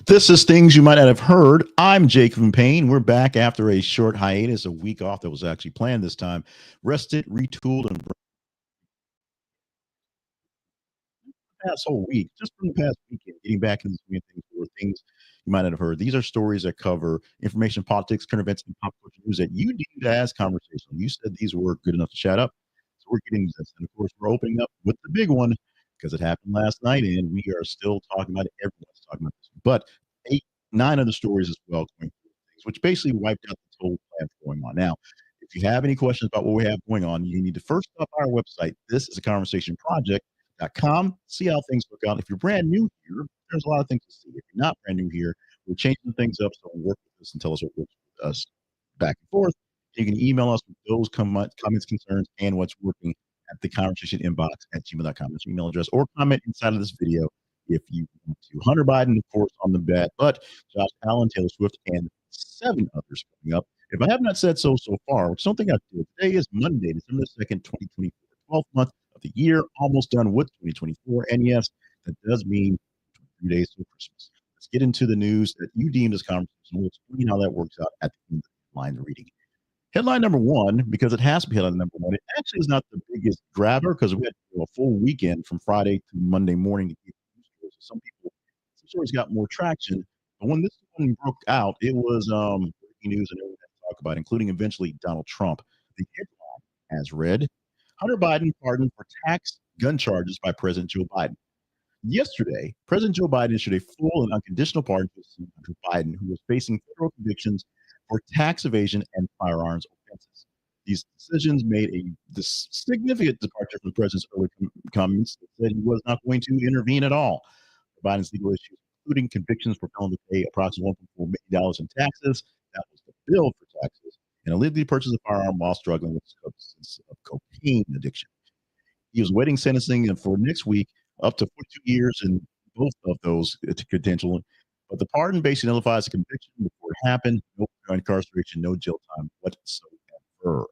This is Things You Might Not Have Heard. I'm Jacob and Payne. We're back after a short hiatus, a week off that was actually planned this time. Rested, retooled, and past whole week, just from the past weekend, getting back into the swing of things for things you might not have heard. These are stories that cover information, politics, current events, and pop culture news that you deemed as conversational. You said these were good enough to chat up. So we're getting this. And of course, we're opening up with the big one because it happened last night and we are still talking about it. Everyone's talking about this. But eight, nine other stories as well going through things, which basically wiped out the total plan going on. Now, if you have any questions about what we have going on, you need to first stop our website. This is a conversation project.com. See how things work out. If you're brand new here, there's a lot of things to see. If you're not brand new here, we're changing things up. So work with us and tell us what works with us back and forth. You can email us with those comments, concerns, and what's working at the conversation inbox at gmail.com. That's your email address, or comment inside of this video if you want to. Hunter Biden, of course, on the bet, but Josh Allen, Taylor Swift, and 7 others coming up. If I have not said so far, which I don't think I did, today is Monday, December 2nd, 2024, 12th month of the year, almost done with 2024. And yes, that does mean 3 days till Christmas. Let's get into the news that you deemed as conversation. We'll explain how that works out at the end of the line reading. Headline number one, because it has to be headline number one, it actually is not the biggest grabber because we had a full weekend from Friday to Monday morning to keep news stories. So some stories got more traction. But when this one broke out, it was breaking news and everything to talk about, including eventually Donald Trump. The headline has read Hunter Biden pardoned for tax gun charges by President Joe Biden. Yesterday, President Joe Biden issued a full and unconditional pardon to Hunter Biden, who was facing federal convictions for tax evasion and firearms offenses. These decisions made this significant departure from the president's early comments that said he was not going to intervene at all. Biden's legal issues, including convictions for failing to pay approximately $1.4 million in taxes. That was the bill for taxes, and illegally purchased a firearm while struggling with substance of cocaine addiction. He was waiting sentencing for next week, up to 42 years in both of those potential. But the pardon basically nullifies the conviction before it happened. No incarceration, no jail time whatsoever.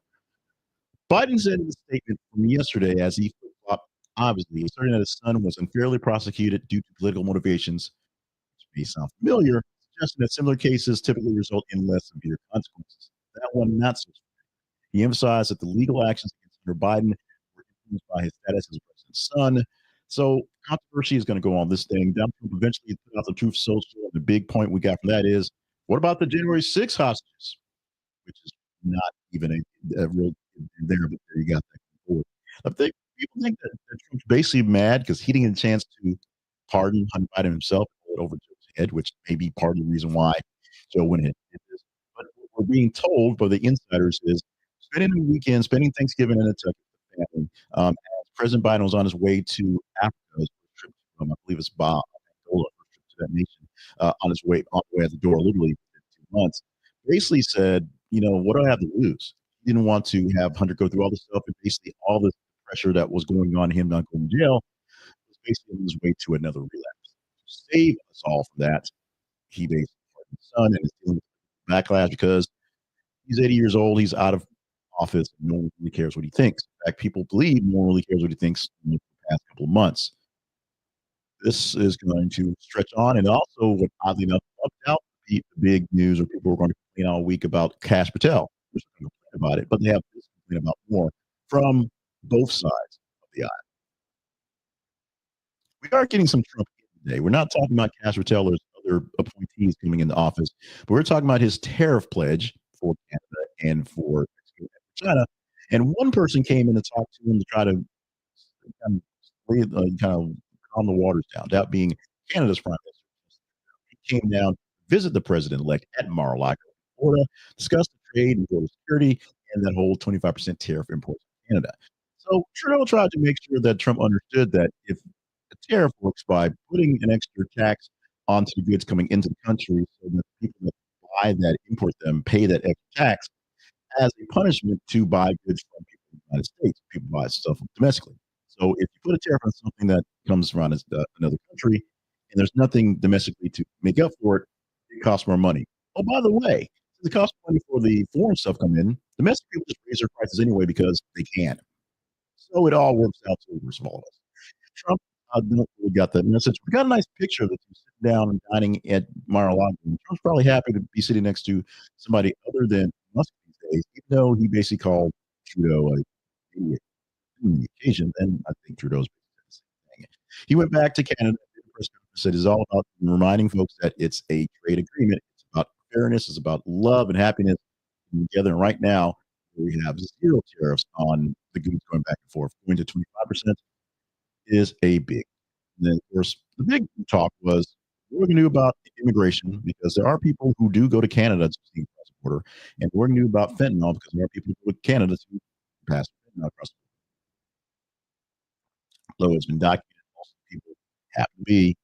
Biden said in the statement from yesterday, as he flip-flopped, obviously, asserting that his son was unfairly prosecuted due to political motivations, which may sound familiar, suggesting that similar cases typically result in less severe consequences. That one, not so. He emphasized that the legal actions against Hunter Biden were influenced by his status as president's son. So controversy is going to go on this thing. Donald Trump eventually put out the Truth Social. The big point we got from that is, what about the January 6th hostages? Which is not even a real there, but there you got that forward. I think people think that Trump's basically mad because he didn't get a chance to pardon Hunter Biden himself over Joe's head, which may be part of the reason why Joe went ahead and did this. But what we're being told by the insiders is spending the weekend, spending Thanksgiving in a family. As President Biden was on his way to Africa, trip from, I believe it's Angola, to that nation, on his way at the door, literally 2 months, basically said, what do I have to lose? He didn't want to have Hunter go through all this stuff, and basically all this pressure that was going on him not going to jail was basically on his way to another relapse. To save us all from that, he basically pardoned his son and is dealing with backlash because he's 80 years old, he's out of office, and no one really cares what he thinks. In fact, people believe no one really cares what he thinks in the past couple of months. This is going to stretch on, and also, what oddly enough, upped out the big news, or people were going to complain all week about Cash Patel. There's going to complain about it, but they have this complain about more from both sides of the aisle. We are getting some Trump today. We're not talking about Cash Patel or other appointees coming into office, but we're talking about his tariff pledge for Canada and for China. And one person came in to talk to him to try to kind of calm the waters down. That being Canada's prime minister. He came down to visit the president-elect at Mar-a-Lago, Florida, discuss the trade and border security and that whole 25% tariff imports from Canada. So Trudeau tried to make sure that Trump understood that if the tariff works by putting an extra tax onto the goods coming into the country so that people that buy that, import them, pay that extra tax as a punishment to buy goods from people in the United States. People buy stuff domestically. So if you put a tariff on something that comes from another country and there's nothing domestically to make up for it, it costs more money. Oh, by the way, since it costs money for the foreign stuff come in, domestic people just raise their prices anyway because they can. So it all works out to the worst of all of us. Trump We got that message. We got a nice picture of the two sitting down and dining at Mar-a-Lago. Trump's probably happy to be sitting next to somebody other than Musk these days, even though he basically called Trudeau a idiot on the occasion. Then I think Trudeau's basically said the same thing. He went back to Canada, did a press conference, said it's all about reminding folks that it's a trade agreement. It's about fairness. It's about love and happiness together. And right now, we have zero tariffs on the goods going back and forth, going to 25% is a big. And then, of course, the big talk was what we're going to do about immigration because there are people who do go to Canada to see across the border, and we're going to do about fentanyl because there are people who go to Canada to pass fentanyl across the border. Though it's been documented, most people happen to be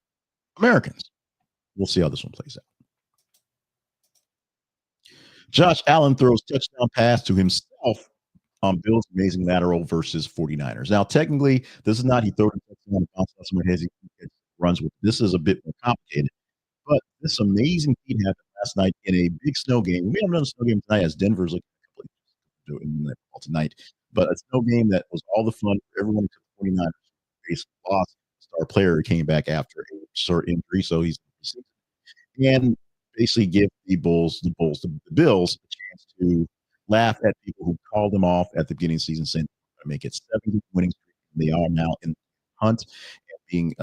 Americans. We'll see how this one plays out. Josh Allen throws touchdown pass to himself on Bills' amazing lateral versus 49ers. Now, technically, this is not he throws a touchdown and bounces off somebody's head, he runs with. This is a bit more complicated. But this amazing feat happened last night in a big snow game. We haven't done a snow game tonight as Denver's looking doing that tonight. But a snow game that was all the fun for everyone except the 49ers. Face lost star player who came back after a short injury, so he's and basically give the Bills a chance to laugh at people who called them off at the beginning of the season, saying to make it 70 winning streak. They are now in the hunt and being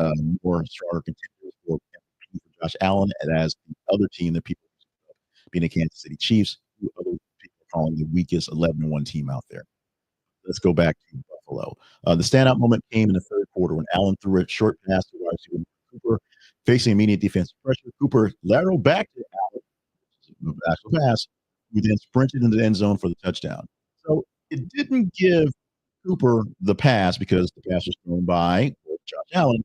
more stronger contenders for MVP for Josh Allen, and as the other team that people being the Kansas City Chiefs, who other people are calling the weakest 11-1 team out there. Let's go back to Buffalo. The standout moment came in the third quarter when Allen threw a short pass to wide receiver Cooper, facing immediate defensive pressure. Cooper lateral back to Allen, actual pass, who then sprinted into the end zone for the touchdown. So it didn't give Cooper the pass because the pass was thrown by Josh Allen,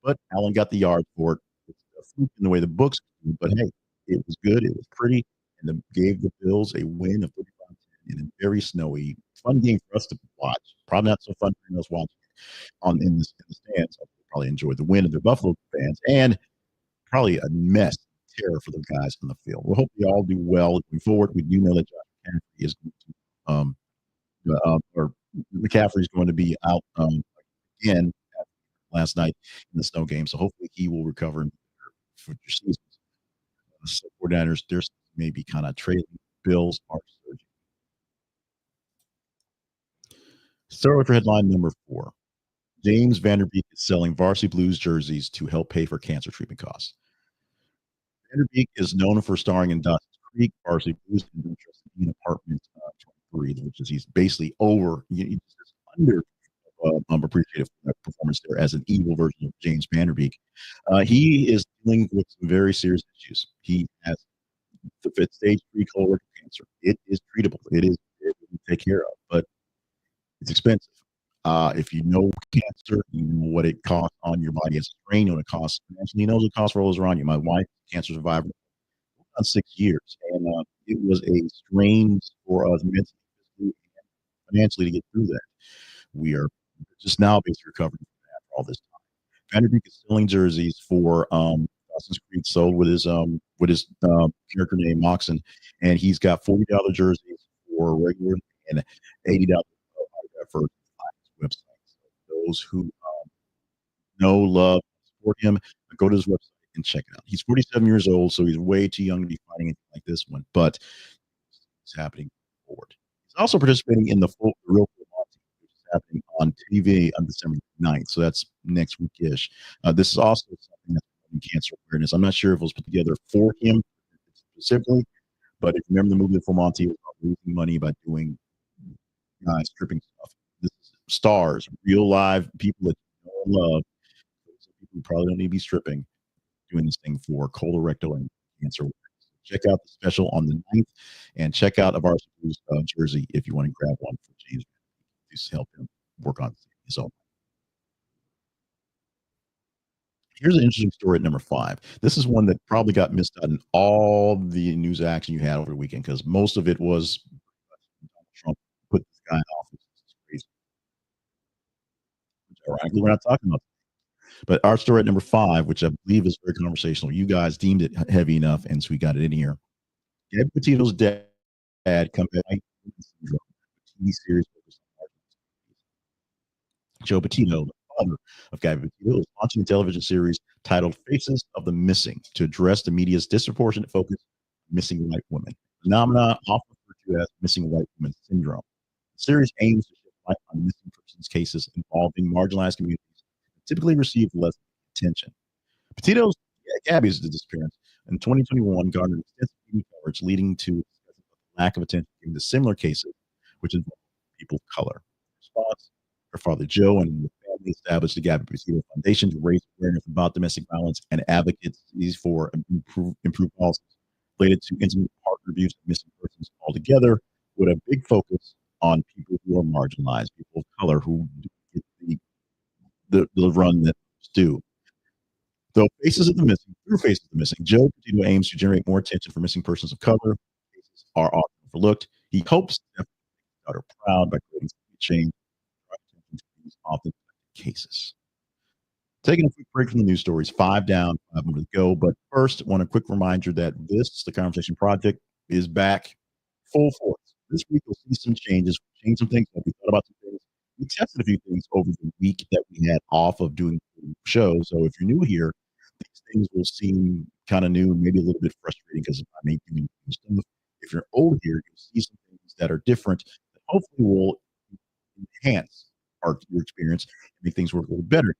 but Allen got the yard for it. It's a fluke in the way the books do, but hey, it was good. It was pretty, and it gave the Bills a win of 35 in a very snowy, fun game for us to watch. Probably not so fun for us watching in the stands. I probably enjoyed the win of the Buffalo fans, and probably a mess terror for the guys on the field. We hope they all do well moving forward. We do know that Josh McCaffrey is going or McCaffrey is going to be out again last night in the snow game, so hopefully he will recover for your season. So 49ers, there's maybe kind of trailing. Bills are surging. Start with your headline number 4. James Vanderbeek is selling Varsity Blues jerseys to help pay for cancer treatment costs. Vanderbeek is known for starring in Dawson's Creek, Varsity Blues, and in Apartment 23, which is he's basically he's under appreciative performance there as an evil version of James Vanderbeek. He is dealing with some very serious issues. He has the fifth stage 3 colorectal cancer. It is treatable. It will take care of, but it's expensive. If you know cancer, you know what it costs on your body as a strain, you know what it costs financially, you know what it costs for those around you. My wife, cancer survivor, on 6 years, and it was a strain for us mentally and financially to get through that. We are just now basically recovering from that for all this time. Vanderbeek is selling jerseys for Dawson's Creek sold with his character name Moxon, and he's got $40 jerseys for regular and $80 for his website. So those who know, love, support him, go to his website and check it out. He's 47 years old, so he's way too young to be fighting anything like this one, but it's happening forward. He's also participating in the real Monty, which is happening on TV on December 9th, so that's next week-ish. This is also something that's in cancer awareness. I'm not sure if it was put together for him specifically, but if you remember the movie The Full Monty, it was about losing money by doing stripping stuff. This is stars, real live people that you know and love. People who probably don't need to be stripping, doing this thing for colorectal and cancer. Check out the special on the 9th and check out a Varsity Blues jersey if you want to grab one for James to help him work on his own. Here's an interesting story at number 5. This is one that probably got missed out in all the news action you had over the weekend because most of it was Donald Trump put this guy in office. This is crazy. Which ironically, we're not talking about. But our story at number 5, which I believe is very conversational, you guys deemed it heavy enough, and so we got it in here. Gabby Petito's dad come back TV series focused on Joe Petito, the father of Gabby Petito, is launching a television series titled Faces of the Missing to address the media's disproportionate focus on missing white women, phenomena often referred to as missing white women syndrome. The series aims to shed light on missing persons cases involving marginalized communities that typically receive less attention. Petito's Gabby's disappearance in 2021 garnered extensive media coverage, leading to lack of attention given to similar cases, which involve people of color. In response, her father Joe and the family established the Gabby Petito Foundation to raise awareness about domestic violence and advocacies for improved policies related to intimate partner abuse and missing persons altogether, with a big focus on people who are marginalized, people of color who get the run that do. Though Faces of the Missing, through Faces of the Missing, Joe Petito aims to generate more attention for missing persons of color. Cases are often overlooked. He hopes to make his daughter proud by creating change to these often cases. Taking a quick break from the news stories, 5 down, 5 more to go. But first, I want a quick reminder that the Conversation Project, is back full force. This week, you'll see some changes, change some things. We thought about some things. We tested a few things over the week that we had off of doing the show. So if you're new here, these things will seem kind of new and maybe a little bit frustrating because I may be new stuff. If you're old here, you'll see some things that are different that hopefully will enhance your experience and make things work a little better.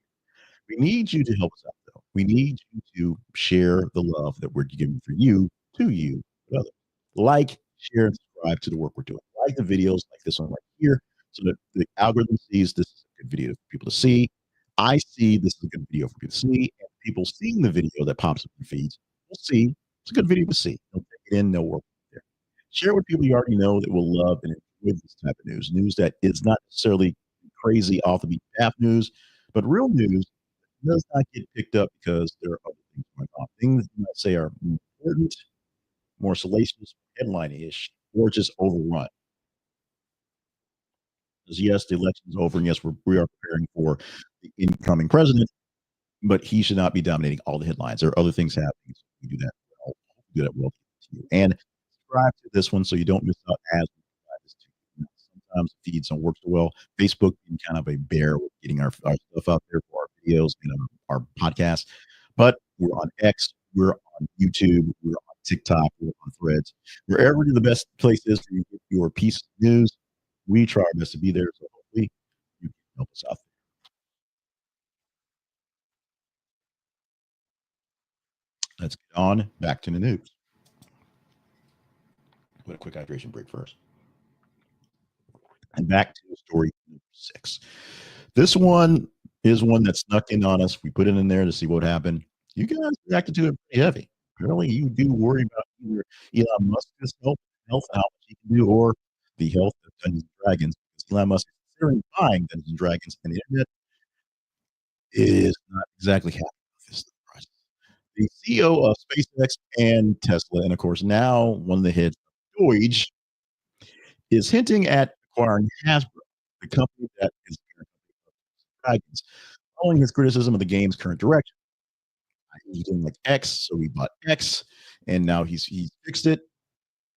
We need you to help us out, though. We need you to share the love that we're giving for you to you, to others. Like, share, and subscribe to the work we're doing. Like the videos like this one right here, so that the algorithm sees this is a good video for people to see. I see this is a good video for people to see, and people seeing the video that pops up in feeds will see it's a good video to see. They'll take it in, they'll work there. Share with people you already know that will love and enjoy this type of news that is not necessarily crazy off the beat path news, but real news does not get picked up because there are other things going on. Things that you might say are more important, more salacious, headline-ish, or just overrun. Because yes, the election is over, and yes, we are preparing for the incoming president, but he should not be dominating all the headlines. There are other things happening. So we do that well. We do that well to you. And subscribe to this one so you don't miss out as we provide this to you. Sometimes feeds don't work so well. Facebook being kind of a bear with getting our stuff out there for our videos and our podcasts. But we're on X, we're on YouTube, we're on TikTok, we're on Threads. Wherever the best place is for you to get your piece of news, we try our best to be there. So hopefully you can help us out. Let's get on back to the news. With a quick hydration break first. And back to story number 6. This one is one that snuck in on us. We put it in there to see what happened. You guys reacted to it pretty heavy. Apparently, you do worry about either Elon Musk's health how much he can do, or the health of Dungeons and Dragons. Elon Musk is considering buying Dungeons and Dragons, and the internet is not exactly happy with this project. The CEO of SpaceX and Tesla, and of course now one of the heads of Doge, is hinting at acquiring Hasbro, the company that is Dragons, following his criticism of the game's current direction. He didn't like X, so he bought X, and now he's fixed it.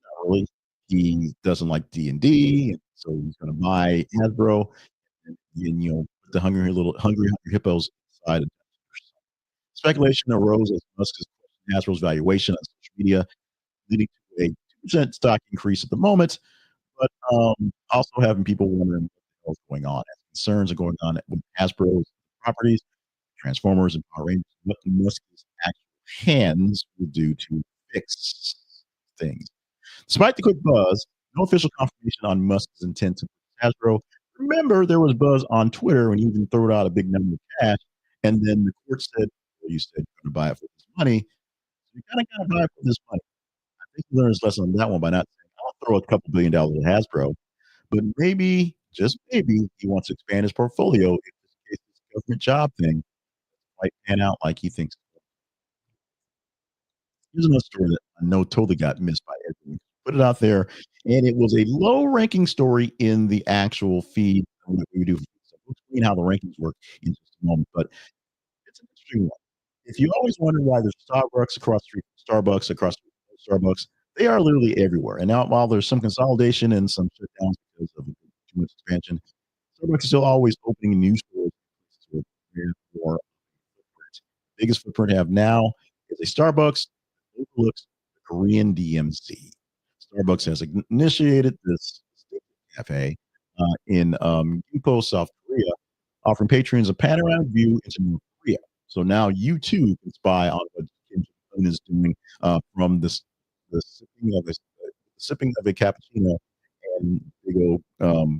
Not really. He doesn't like D&D, so he's going to buy Hasbro, and put the hungry hippos inside. Speculation arose as Musk questioned Hasbro's valuation on social media, leading to a 2% stock increase at the moment, but also having people wondering what the hell is going on. As concerns are going on with Hasbro's properties, Transformers, and Power Rangers, what Musk's actual hands will do to fix things. Despite the quick buzz, no official confirmation on Musk's intent to purchase Hasbro. Remember, there was buzz on Twitter when he even threw out a big number of cash, and then the court said, well, you said you're going to buy it for this money, so you kind of got to buy it for this money. I think he learned his lesson on that one by not saying, I'll throw a couple $1 billion at Hasbro, but maybe, just maybe, he wants to expand his portfolio if this government job thing might pan out like he thinks. Here's another story that I know totally got missed by everyone. Put it out there, and it was a low-ranking story in the actual feed that we do. So we'll explain how the rankings work in just a moment, but it's an interesting one. If you always wonder why there's Starbucks across the street, Starbucks across the street, Starbucks, they are literally everywhere. And now, while there's some consolidation and some shutdowns because of too much expansion, Starbucks is still always opening new stores biggest footprint have now is a Starbucks that overlooks the Korean DMZ. Starbucks has initiated this cafe in Gimpo, South Korea, offering patrons a panoramic view into North Korea. So now you too can spy on what Kim Jong Un is doing from this the sipping of a cappuccino and big old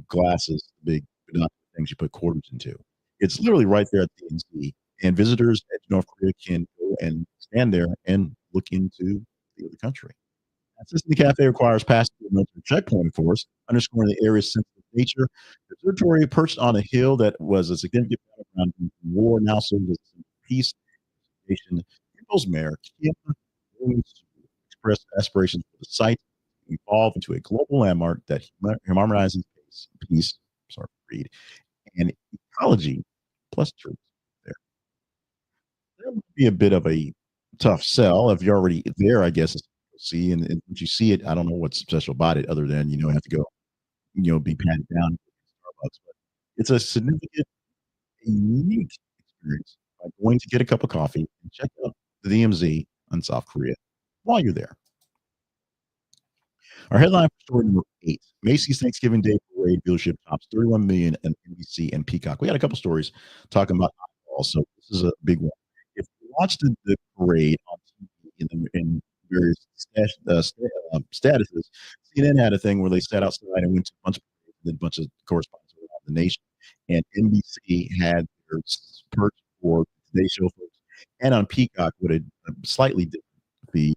glasses, big things you put quarters into. It's literally right there at the DMZ, and visitors at North Korea can go and stand there and look into the other country. Access to the cafe requires passing through a military checkpoint, of course, underscoring the area's sensitive nature. The territory perched on a hill that was a significant battleground in the war now serves as a peace station. People's mayor, Kim, going to express aspirations for the site to evolve into a global landmark that harmonizes peace, sorry, read, and ecology plus tourism. That would be a bit of a tough sell if you're already there, I guess. See, and once you see it, I don't know what's special about it other than you have to go, be patted down at Starbucks. But it's a significant, unique experience by going to get a cup of coffee and check out the DMZ in South Korea while you're there. Our headline for story number 8: Macy's Thanksgiving Day Parade viewership tops 31 million on NBC and Peacock. We had a couple stories talking about eyeballs, so this is a big one. If you watch the parade on TV in various statuses, CNN had a thing where they sat outside and went to a bunch of parades and did a bunch of correspondence around the nation. And NBC had their perch for Today Show folks, and on Peacock with a slightly different feed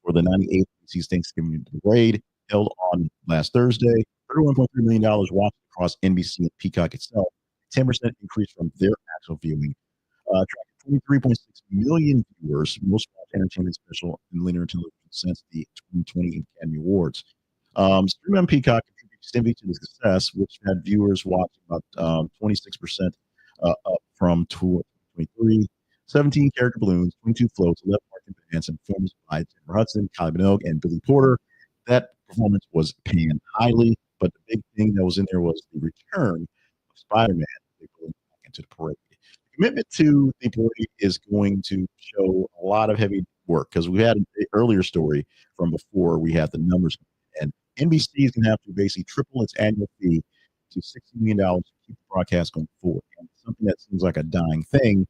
for the 98th Macy's Thanksgiving Parade held on last Thursday. $31.3 million watched across NBC and Peacock itself, 10% increase from their actual viewing. Tracking 23.6 million viewers, most watched entertainment special in linear television since the 2020 Academy Awards. Streaming on Peacock contributed significantly to the success, which had viewers watching about 26% up from 2023. 17 character balloons, 22 floats, 11 marching bands, and performances by Jennifer Hudson, Kylie Minogue, and Billy Porter. That performance was panned highly, but the big thing that was in there was the return of Spider-Man. They put him back into the parade. The commitment to the parade is going to show a lot of heavy work because we had an earlier story from before we had the numbers, and NBC is going to have to basically triple its annual fee to $60 million to keep the broadcast going forward. And something that seems like a dying thing,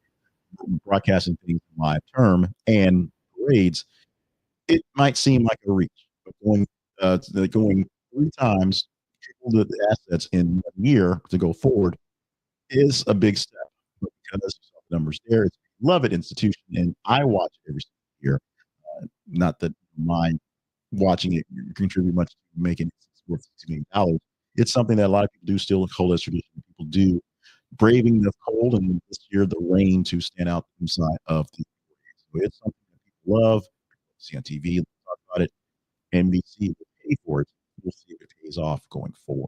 broadcasting things in live term and parades, it might seem like a reach, but going 3 times, triple the assets in a year to go forward is a big step. But because the numbers there, it's a beloved institution, and I watch it every single year. Not that my watching it contribute much to making it worth $60 million. It's something that a lot of people do still hold as tradition. People do braving the cold and this year the rain to stand out inside of the parade. So it's something that people love. People see on TV, talk about it. NBC will pay for it. We'll see if it pays off going forward.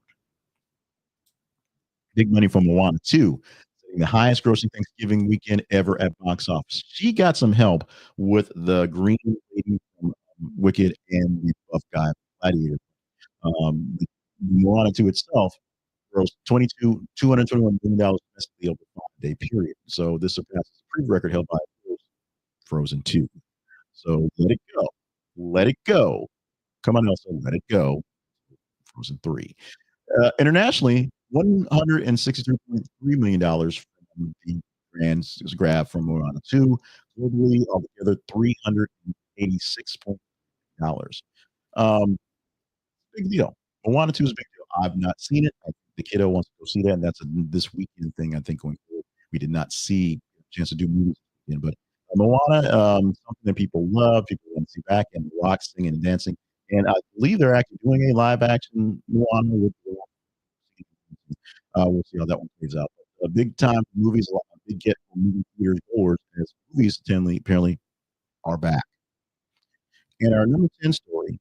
Big money from Moana 2, setting the highest grossing Thanksgiving weekend ever at box office. She got some help with the green lady from Wicked and the buff guy from Gladiator. Moana 2 itself grossed $221 million domestically over a 5-day period. So this surpasses the previous record held by Frozen 2. So let it go. Let it go. Come on, Elsa, let it go. Frozen 3. Internationally, $163.3 million from the grand grab from Moana 2. Globally, altogether, $386 million. Big deal. Moana 2 is a big deal. I've not seen it. The kiddo wants to go see that, and that's this weekend thing, I think, going forward. We did not see a chance to do movies this weekend, but Moana, something that people love, people want to see back, and rock singing and dancing. And I believe they're actually doing a live action Moana with we'll see how that one plays out. But a big time for movies, a big get for movie theaters goers, as movies apparently are back. And our number 10 story,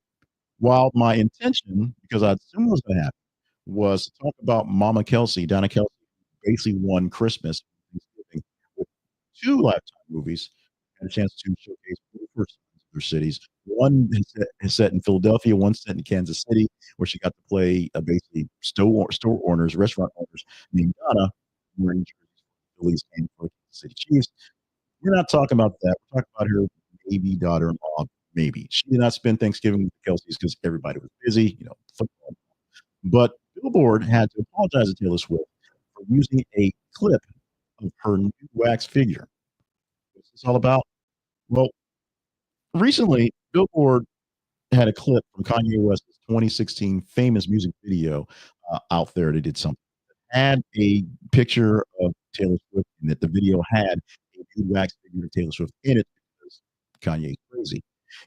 while my intention, because I assumed it was going to happen, was to talk about Mama Kelsey, Donna Kelsey, who basically won Christmas Thanksgiving with 2 Lifetime movies. Had a chance to showcase both her sons of their cities. One is set in Philadelphia, one set in Kansas City, where she got to play basically store owners, restaurant owners named Donna, wearing jerseys for the Phillies and for the Kansas City Chiefs. We're not talking about that. We're talking about her baby daughter-in-law, maybe. She did not spend Thanksgiving with the Kelceys because everybody was busy, football. But Billboard had to apologize to Taylor Swift for using a clip of her new wax figure. What's this all about? Well, recently, Billboard had a clip from Kanye West's 2016 famous music video out there. They did something. Had a picture of Taylor Swift in it. The video had a nude wax figure of Taylor Swift in it because Kanye's crazy.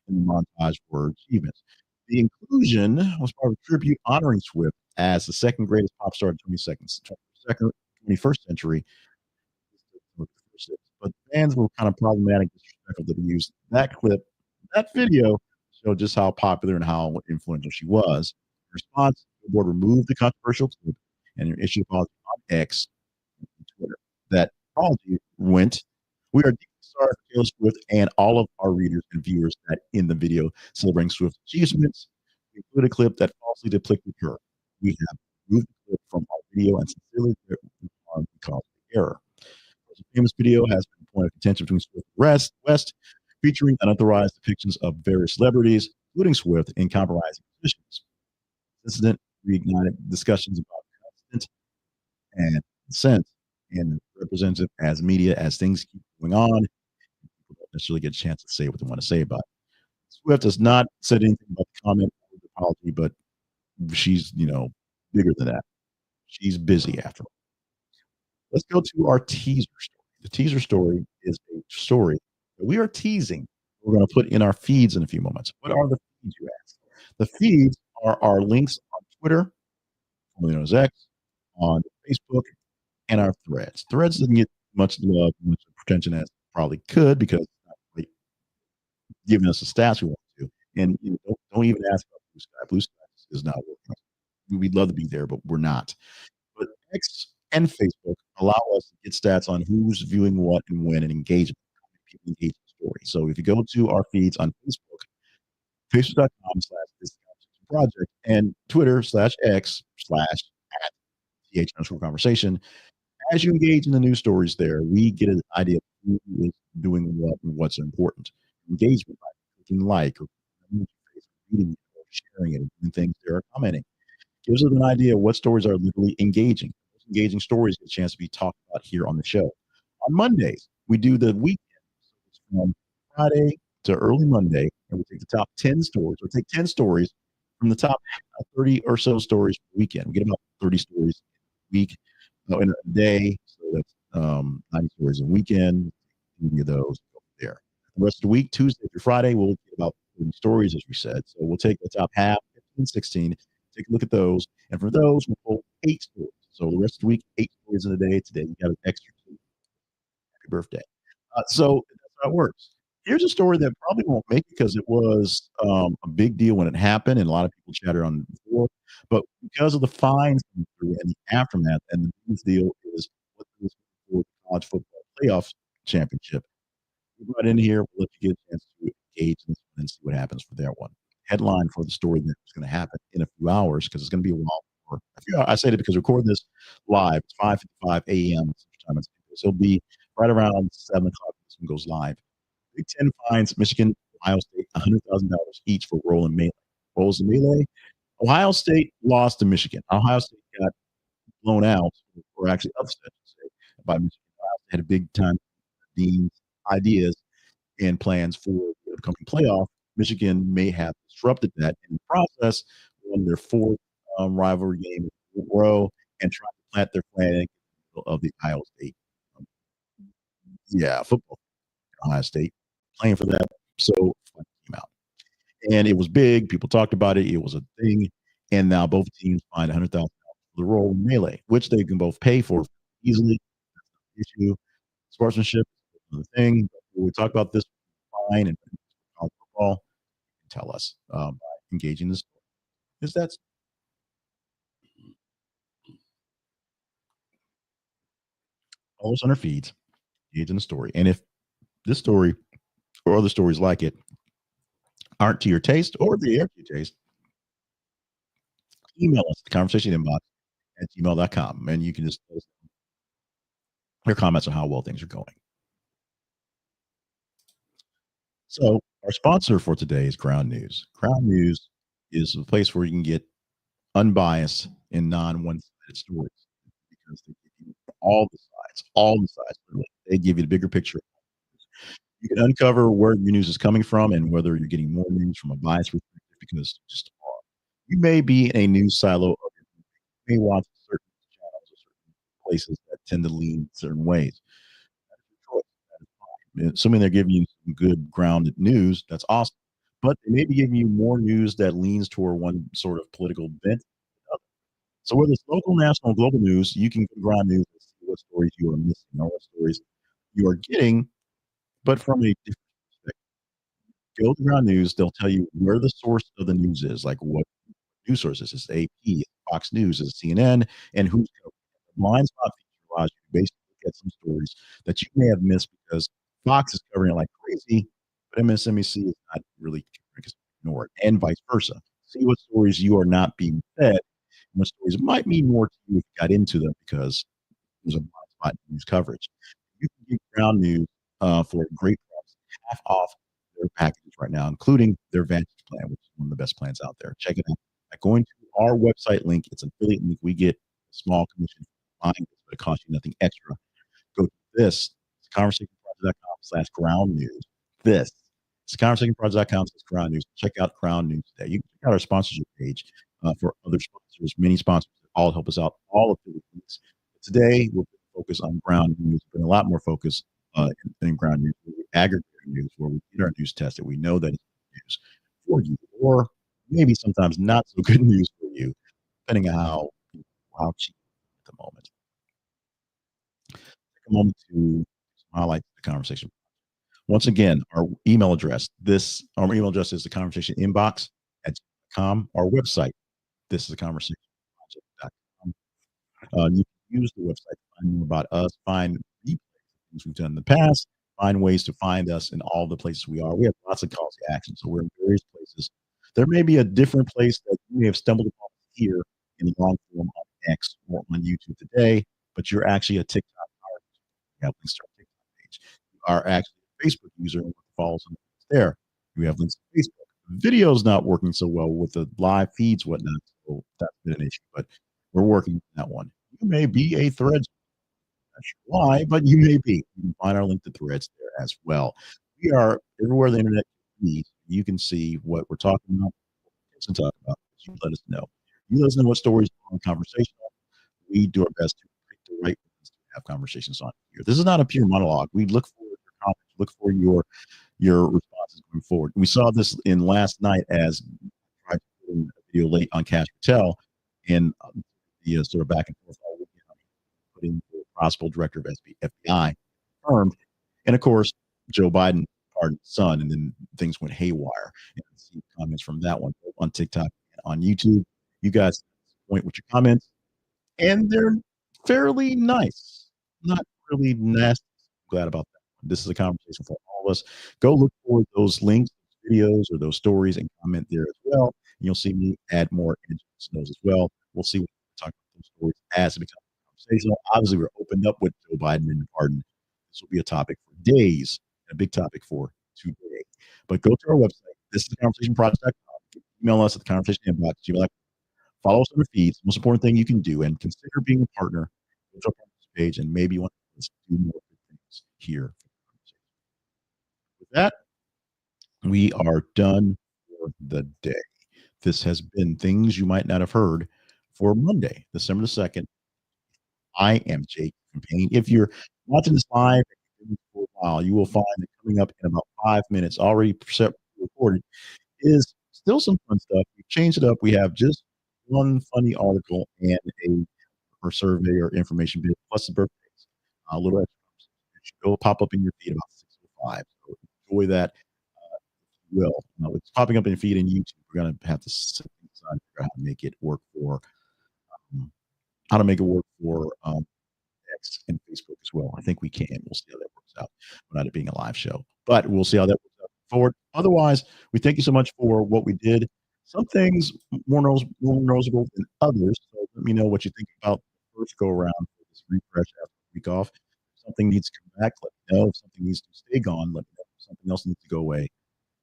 And the montage were achievements. The inclusion was part of a tribute honoring Swift as the second greatest pop star in 21st century. But fans were kind of problematic, disrespectful that we used that clip, that video, showed just how popular and how influential she was. In response, the board removed the controversial clip and issued a apology on X and Twitter. That apology went, "We are deeply sorry for Taylor Swift and all of our readers and viewers that in the video celebrating Swift's achievements, we included a clip that falsely depicted her. We have removed the clip from our video and sincerely regret because of the error." A famous video has been a point of contention between Swift and West, featuring unauthorized depictions of various celebrities, including Swift, in compromising positions. This incident reignited discussions about consent and consent and representative as media as things keep going on. People don't necessarily get a chance to say what they want to say about it. Swift has not said anything about the comment or the apology, but she's, bigger than that. She's busy after all. Let's go to our teaser story. The teaser story is a story that we are teasing. We're going to put in our feeds in a few moments. What are the feeds, you ask? The feeds are our links on Twitter, formerly known as X, on Facebook, and our threads. Threads doesn't get much love, much attention as it probably could because it's not really giving us the stats we want to. And don't even ask about Blue Sky. Blue Sky is not working. We'd love to be there, but we're not. But X and Facebook allow us to get stats on who's viewing what and when and engagement. How many people engage in the story. So if you go to our feeds on Facebook, facebook.com/this project and Twitter/X/@th_conversation. As you engage in the news stories there, we get an idea of who is doing what and what's important. Engagement, by clicking like or reading it or sharing it and things there or commenting gives us an idea of what stories are literally engaging. Those engaging stories get a chance to be talked about here on the show. On Mondays, we do the weekend. So it's from Friday to early Monday, and we take the top 10 stories, or take 10 stories from the top 30 or so stories per weekend. We get about 30 stories a week, in a day. So that's 90 stories a weekend. Any of those go there. The rest of the week, Tuesday through Friday, we'll get about 30 stories, as we said. So we'll take the top half, 15, 16, take a look at those. And for those, we'll pull 8 stories. So the rest of the week, 8 stories in a day. Today, you got an extra 2. Happy birthday. So that's how it works. Here's a story that probably won't make it because it was a big deal when it happened, and a lot of people chatted on it before. But because of the fines coming through and the aftermath, and the biggest deal is what this is for the college football playoff championship. We brought in here. We'll let you get a chance to engage in this one and see what happens for that one. Headline for the story that's going to happen in a few hours because it's going to be a while for a few hours. I say that because we record this live. It's 5:55 a.m. Time. So it'll be right around 7 o'clock. This one goes live. Big Ten fines Michigan, Ohio State $100,000 each for rolling melee. Rolls and melee. Ohio State lost to Michigan. Ohio State got blown out, or actually upset, I should say, by Michigan. Ohio State had a big time Dean's ideas and plans for the upcoming playoff. Michigan may have disrupted that in the process, won their 4th rivalry game in a row, and tried to plant their flag in the middle of the Ohio State. Football. Ohio State playing for that. So fun came out. And it was big. People talked about it. It was a thing. And now both teams find $100,000 for the role in melee, which they can both pay for easily. Issue. Sportsmanship is another thing. When we talk about this fine and college football, tell us by engaging this. Because that's always on our feeds, engage in the story. And if this story or other stories like it aren't to your taste or they are to your taste, email us at the conversation inbox at gmail.com and you can just post your comments on how well things are going. So, our sponsor for today is Ground News. Ground News is a place where you can get unbiased and non one sided stories because they give you all the sides. Literally. They give you the bigger picture. You can uncover where your news is coming from and whether you're getting more news from a biased perspective because just you may be in a news silo of you may watch certain channels or certain places that tend to lean certain ways. That is your choice. That is fine. Assuming they're giving you some good grounded news, that's awesome. But they may be giving you more news that leans toward one sort of political bent. So whether it's local, national, or global news, you can go to Ground News and see what stories you are missing or what stories you are getting, but from a different perspective. Go to Ground News, they'll tell you where the source of the news is, like what news sources. Is AP, Fox News, is CNN, and who's covering it. The blind spot feature allows you to basically look at some stories that you may have missed because Fox is covering it like crazy, but MSNBC is not really covering it because they ignore it, and vice versa. See what stories you are not being fed, and what stories might mean more to you if you got into them because there's a blind spot in news coverage. You can get Ground News for a great price, half off their packages right now, including their Vantage plan, which is one of the best plans out there. Check it out by going to our website link. It's an affiliate link. We get a small commission for buying this, but it costs you nothing extra. Go to this, conversationproject.com/ground news. This. It's conversationproject.com/ground news. Check out Ground News today. You can check out our sponsorship page for other sponsors, many sponsors that all help us out, all affiliate links. Today, we're focused on Ground News, but a lot more focus in Ground News, where we aggregate news, where we get our news tested. We know that it's good news for you, or maybe sometimes not so good news for you, depending on how cheap at the moment. Take a moment to highlight the conversation. Once again, our email address is the conversation inbox at com. Our website, this is the conversation project.com. You can use the website to find more about us, find replays of things we've done in the past, find ways to find us in all the places we are. We have lots of calls to action, so we're in various places. There may be a different place that you may have stumbled upon here in the long form on X or on YouTube today, but you're actually a TikTok artist. You have links to our TikTok page. You are actually a Facebook user and follow some things there. We have links to Facebook. Video's not working so well with the live feeds, whatnot. So that's been an issue, but we're working on that one. You may be a Threads. Not sure why, but you may be. You can find our link to Threads there as well. We are everywhere the internet can be. You can see what we're talking about, and talk about. You let us know. You let us know what stories are on conversation. We do our best to pick the right ones to have conversations on here. This is not a pure monologue. We look for your comments, look for your responses going forward. We saw this in last night as I tried to put in a video late on Cash Patel and the sort of back and forth all weekend on putting the possible director of FBI confirmed. And of course, Joe Biden pardoned his son, and then things went haywire. And I see comments from that one on TikTok and on YouTube. You guys point with your comments, and they're fairly nice, not really nasty. I'm glad about that. This is a conversation for all of us. Go look for those links, videos, or those stories and comment there as well. And you'll see me add more into those as well. We'll see what we talk about those stories as it becomes conversational. Obviously, we're opened up with Joe Biden and the pardon. This will be a topic for days, a big topic for today. But go to our website. This is the conversationproject.com. Email us at the conversation inbox. Follow us on our feeds. Most important thing you can do, and consider being a partner. Go to our partners page, and maybe you want to do more good things here. With that, we are done for the day. This has been things you might not have heard for Monday, December the 2nd. I am Jake from Payne. If you're watching this live for a while, you will find that coming up in about 5 minutes, already recorded, is still some fun stuff. We've changed it up. We have just one funny article and a or survey or information bit plus the birthdays. A little extra. It should go pop up in your feed about 6:05. So enjoy that. If you will. It's popping up in your feed in YouTube. We're gonna have to sit inside and figure out how to make it work for um, X and Facebook as well. I think we can. We'll see how that works out without it being a live show. But we'll see how that works out forward. Otherwise, we thank you so much for what we did. Some things more noticeable than others. So let me know what you think about the first go around for this refresh after a week off. If something needs to come back, let me know. If something needs to stay gone, let me know. If something else needs to go away,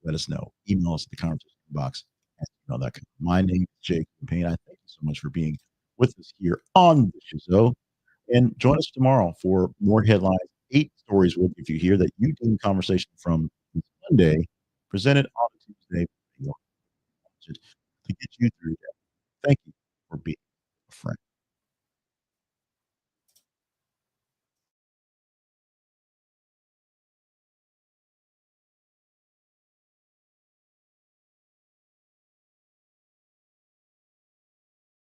let us know. Email us at the conversation box at gmail.com. My name is Jake Payne. I thank you so much for being with us here on the show. And join us tomorrow for more headlines. 8 stories we'll give you here that you deem conversation from Monday, presented on Tuesday to get you through that. Thank you.